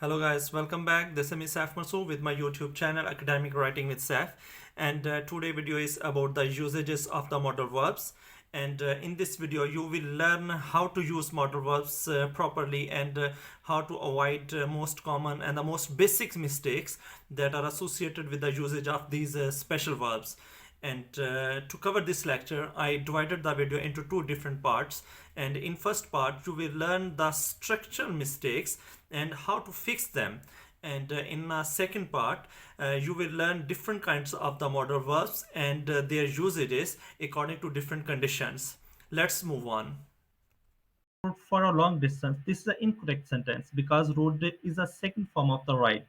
Hello guys, welcome back. This is me Saif Masood with my YouTube channel Academic Writing with Saif, and today video is about the usages of the modal verbs. And in this video you will learn how to use modal verbs properly, and how to avoid most common and the most basic mistakes that are associated with the usage of these special verbs. And to cover this lecture, I divided the video into two different parts. And in first part, you will learn the structural mistakes and how to fix them. And in the second part, you will learn different kinds of the modal verbs and their usages according to different conditions. Let's move on. For a long distance. This is an incorrect sentence because road is a second form of the ride.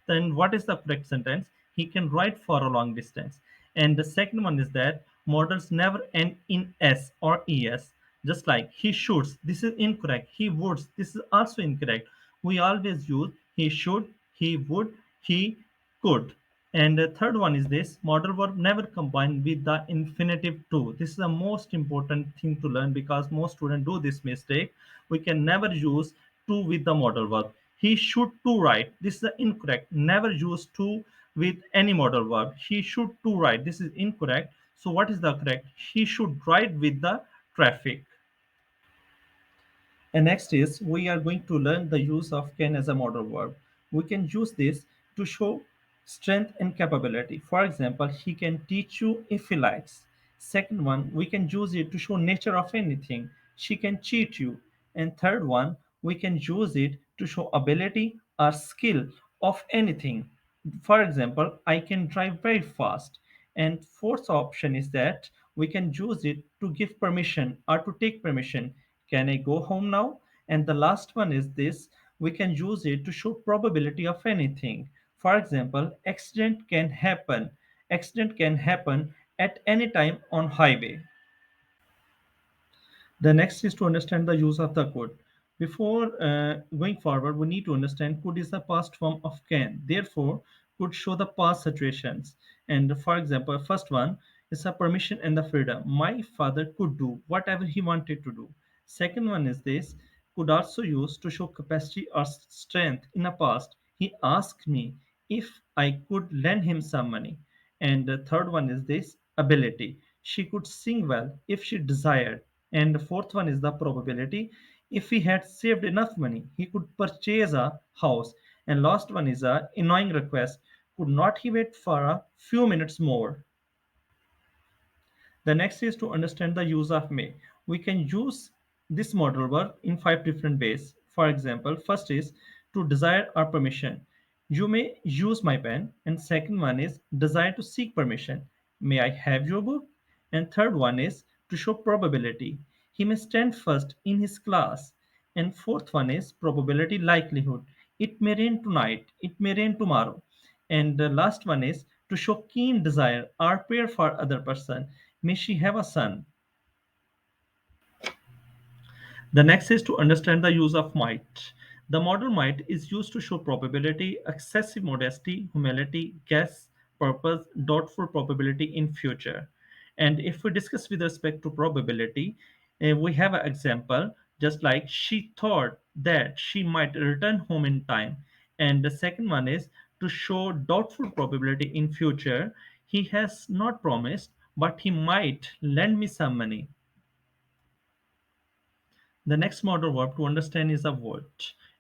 Then what is the correct sentence? He can ride for a long distance. And the second one is that modals never end in s or es. Just like he shoots, this is incorrect. He woods, this is also incorrect. We always use he should, he would, he could. And the third one is this modal verb never combined with the infinitive to. This is the most important thing to learn because most students do this mistake. We can never use to with the modal verb. He should to write. This is incorrect. Never use to with any modal verb. He should to write. This is incorrect. So what is the correct? He should ride with the traffic. And next is we are going to learn the use of can as a modal verb. We can use this to show strength and capability. For example, he can teach you if he likes. Second one, we can use it to show nature of anything. She can cheat you. And third one, we can use it to show ability or skill of anything. For example, I can drive very fast. And fourth option is that we can use it to give permission or to take permission. Can I go home now? And the last one is this, we can use it to show probability of anything. For example, accident can happen at any time on highway. The next is to understand the use of the could. Before going forward, we need to understand could is the past form of can. Therefore, could show the past situations. And for example, first one is a permission and the freedom. My father could do whatever he wanted to do. Second one is this could also use to show capacity or strength in the past. He asked me if I could lend him some money. And the third one is this ability. She could sing well if she desired. And the fourth one is the probability. If he had saved enough money, he could purchase a house. And last one is a annoying request. Could not he wait for a few minutes more? The next is to understand the use of may. We can use this modal verb in five different ways. For example, first is to desire or permission. You may use my pen. And second one is desire to seek permission. May I have your book? And third one is to show probability. He may stand first in his class. And fourth one is probability likelihood. It may rain tonight. It may rain tomorrow. And the last one is to show keen desire or prayer for other person. May she have a son. The next is to understand the use of might. The modal might is used to show probability, excessive modesty, humility, guess, purpose, doubtful probability in future. And if we discuss with respect to probability, we have an example just like she thought that she might return home in time. And the second one is to show doubtful probability in future. He has not promised, but he might lend me some money. The next modal verb to understand is a would.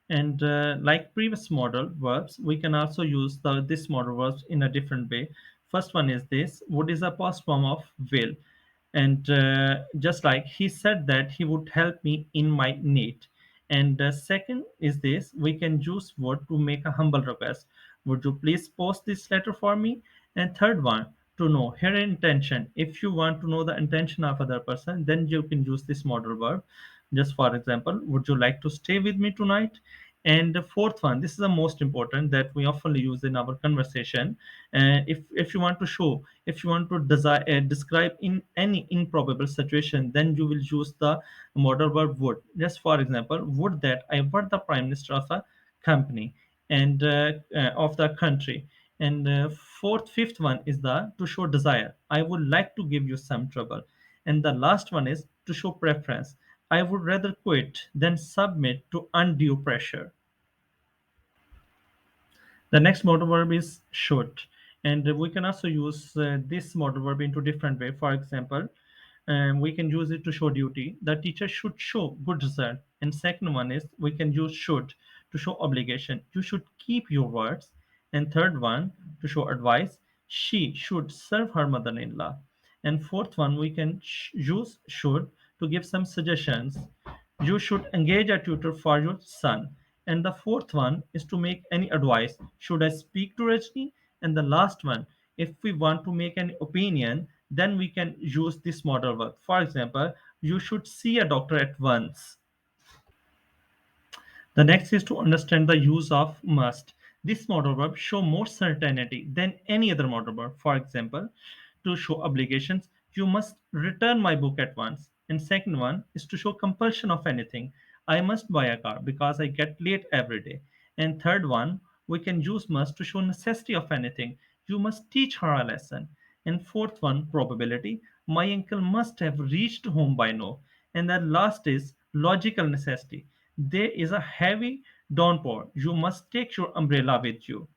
And like previous modal verbs, we can also use this modal verbs in a different way. First one is this would is a past form of will. And just like he said that he would help me in my need. And second is this we can use would to make a humble request. Would you please post this letter for me? And third one, to know her intention. If you want to know the intention of other person, then you can use this modal verb. Just for example, would you like to stay with me tonight? And the fourth one, this is the most important that we often use in our conversation. If you want to show, if you want to describe in any improbable situation, then you will use the modal verb would. Just for example, would that I were the prime minister of a company and of the country. And fifth one is the to show desire. I would like to give you some trouble. And the last one is to show preference. I would rather quit than submit to undue pressure. The next modal verb is should, and we can also use this modal verb into different way. For example, we can use it to show duty. The teacher should show good result. And second one is we can use should to show obligation. You should keep your words. And third one to show advice. She should serve her mother-in-law. And fourth one we can use should to give some suggestions. You should engage a tutor for your son. And the fourth one is to make any advice. Should I speak to Rajni? And the last one, if we want to make an opinion, then we can use this modal verb. For example, you should see a doctor at once. The next is to understand the use of must. This modal verb show more certainty than any other modal verb. For example, to show obligations, you must return my book at once. And second one is to show compulsion of anything. I must buy a car because I get late every day. And third one, we can use must to show necessity of anything. You must teach her a lesson. And fourth one, probability. My uncle must have reached home by now. And the last is logical necessity. There is a heavy downpour. You must take your umbrella with you.